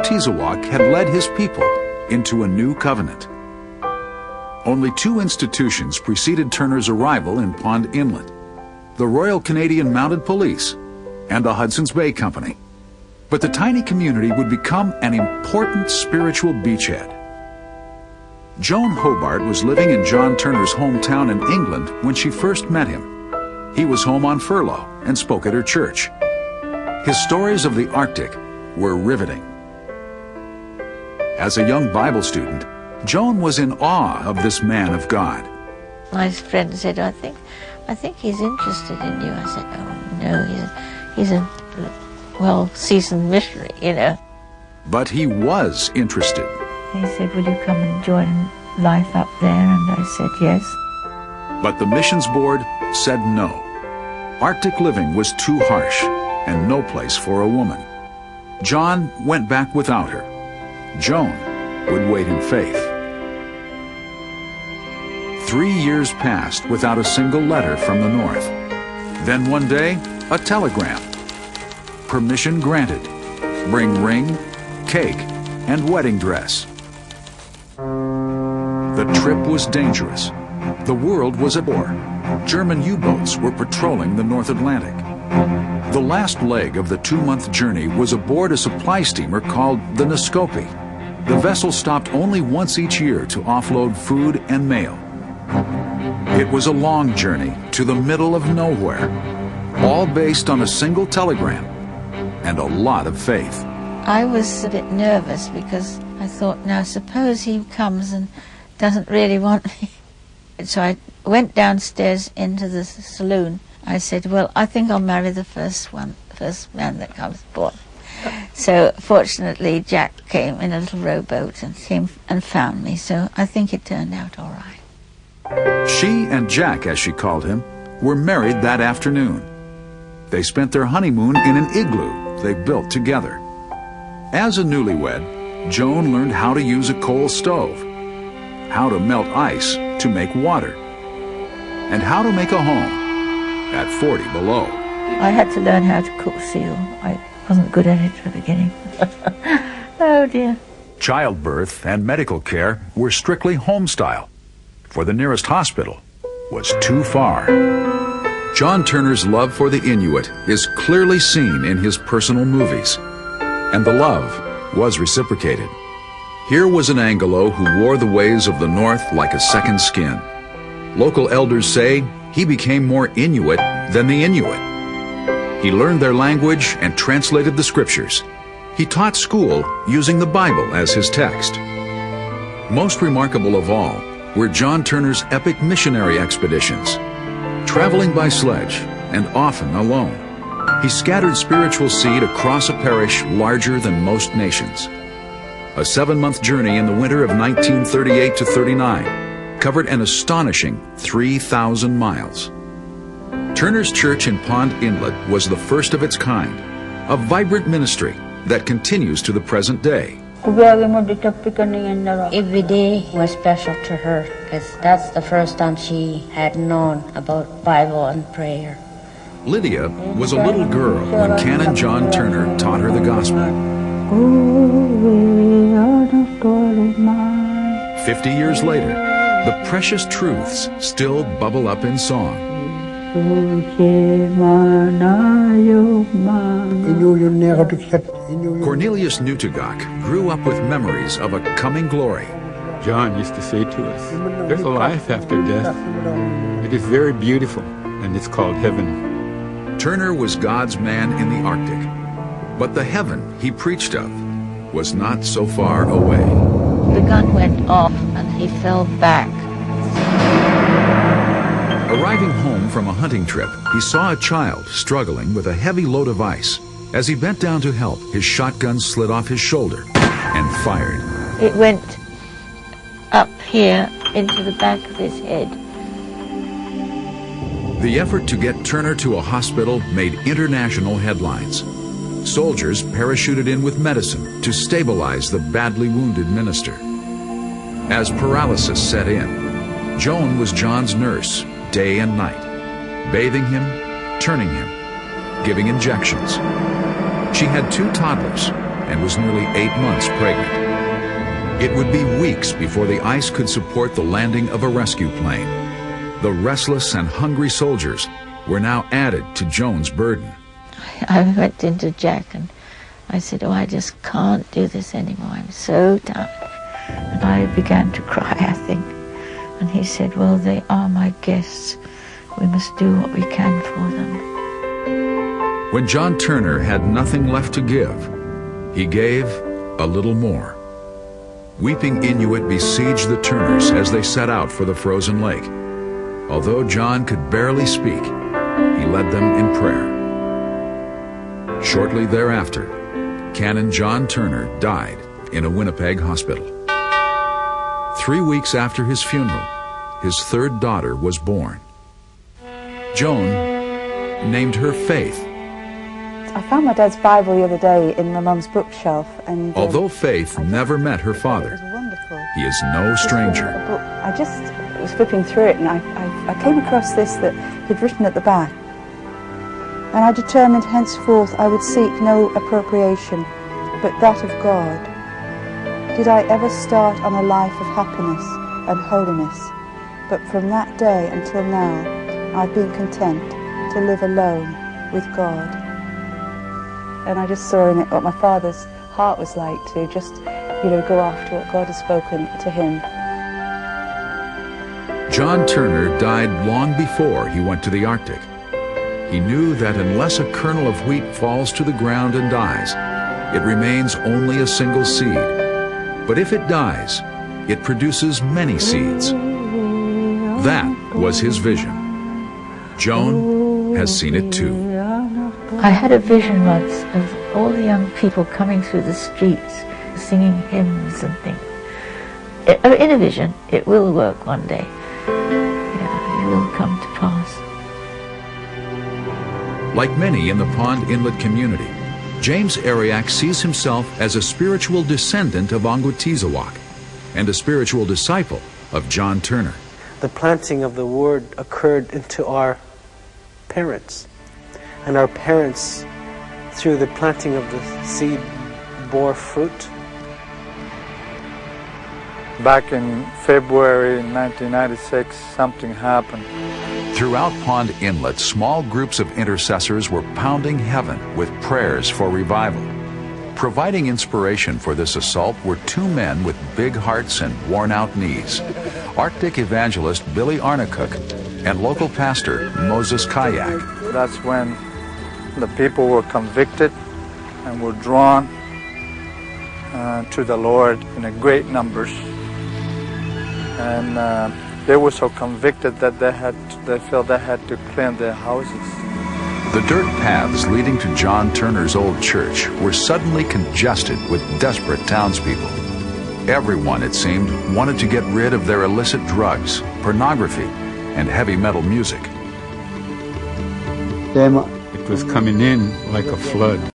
Tizoak had led his people into a new covenant. Only two institutions preceded Turner's arrival in Pond Inlet: the Royal Canadian Mounted Police and the Hudson's Bay Company. But the tiny community would become an important spiritual beachhead. Joan Hobart was living in John Turner's hometown in England when she first met him. He was home on furlough and spoke at her church. His stories of the Arctic were riveting. As a young Bible student, Joan was in awe of this man of God. My friend said, I think he's interested in you. I said, oh no, he's a well-seasoned missionary, you know. But he was interested. He said, will you come and join life up there? And I said, yes. But the missions board said no. Arctic living was too harsh and no place for a woman. John went back without her. Joan would wait in faith. 3 years passed without a single letter from the north. Then one day, a telegram. Permission granted. Bring ring, cake, and wedding dress. The trip was dangerous. The world was at war. German U-boats were patrolling the North Atlantic. The last leg of the 2-month journey was aboard a supply steamer called the Nescope. The vessel stopped only once each year to offload food and mail. It was a long journey to the middle of nowhere, all based on a single telegram and a lot of faith. I was a bit nervous because I thought, now suppose he comes and doesn't really want me. So I went downstairs into the saloon. I said, well, I think I'll marry the first man that comes aboard. So fortunately Jack came in a little rowboat and came and found me, so I think it turned out all right. She and Jack, as she called him, were married that afternoon. They spent their honeymoon in an igloo they built together. As a newlywed, Joan learned how to use a coal stove, how to melt ice to make water, and how to make a home at 40 below. I had to learn how to cook seal. I wasn't good at it at the beginning. Oh dear. Childbirth and medical care were strictly home style, for the nearest hospital was too far. John Turner's love for the Inuit is clearly seen in his personal movies, and the love was reciprocated. Here was an Anglo who wore the ways of the North like a second skin. Local elders say he became more Inuit than the Inuit. He learned their language and translated the scriptures. He taught school using the Bible as his text. Most remarkable of all were John Turner's epic missionary expeditions. Traveling by sledge, and often alone, he scattered spiritual seed across a parish larger than most nations. A 7-month journey in the winter of 1938 to 39 covered an astonishing 3,000 miles. Turner's Church in Pond Inlet was the first of its kind, a vibrant ministry that continues to the present day. Every day was special to her because that's the first time she had known about Bible and prayer. Lydia was a little girl when Canon John Turner taught her the gospel. 50 years later, the precious truths still bubble up in song. Cornelius Nutagak grew up with memories of a coming glory. John used to say to us, there's a life after death. It is very beautiful, and it's called heaven. Turner was God's man in the Arctic, but the heaven he preached of was not so far away. The gun went off and he fell back. Arriving home from a hunting trip, he saw a child struggling with a heavy load of ice. As he bent down to help, his shotgun slid off his shoulder and fired. It went up here into the back of his head. The effort to get Turner to a hospital made international headlines. Soldiers parachuted in with medicine to stabilize the badly wounded minister. As paralysis set in, Joan was John's nurse day and night, bathing him, turning him, giving injections. She had 2 toddlers and was nearly 8 months pregnant. It would be weeks before the ice could support the landing of a rescue plane. The restless and hungry soldiers were now added to Joan's burden. I went into Jack and I said, "Oh, I just can't do this anymore. I'm so tired." And I began to cry, I think. And he said, "Well, they are my guests. We must do what we can for them." When John Turner had nothing left to give, he gave a little more. Weeping Inuit besieged the Turners as they set out for the frozen lake. Although John could barely speak, he led them in prayer. Shortly thereafter, Canon John Turner died in a Winnipeg hospital. 3 weeks after his funeral, his third daughter was born. Joan named her Faith. I found my dad's Bible the other day in my mum's bookshelf, and although Faith never met her father, it was wonderful. he is no stranger. I just was flipping through it, and I came across this that he'd written at the back. "And I determined henceforth I would seek no appropriation, but that of God. Did I ever start on a life of happiness and holiness, but from that day until now I've been content to live alone with God." And I just saw in it what my father's heart was like, to just, go after what God has spoken to him. John Turner died long before he went to the Arctic. He knew that unless a kernel of wheat falls to the ground and dies, it remains only a single seed. But if it dies, it produces many seeds. That was his vision. Joan has seen it too. I had a vision once of all the young people coming through the streets singing hymns and things. In a vision, it will work one day. It will come to pass. Like many in the Pond Inlet community, James Ariak sees himself as a spiritual descendant of Ongwatizawak and a spiritual disciple of John Turner. The planting of the Word occurred into our parents, and our parents, through the planting of the seed, bore fruit. Back in February 1996, something happened. Throughout Pond Inlet, small groups of intercessors were pounding heaven with prayers for revival. Providing inspiration for this assault were two men with big hearts and worn-out knees, Arctic evangelist Billy Arnacook and local pastor Moses Kayak. That's when the people were convicted and were drawn to the Lord in a great numbers. And they were so convicted that they felt they had to clean their houses. The dirt paths leading to John Turner's old church were suddenly congested with desperate townspeople. Everyone, it seemed, wanted to get rid of their illicit drugs, pornography, and heavy metal music. It was coming in like a flood.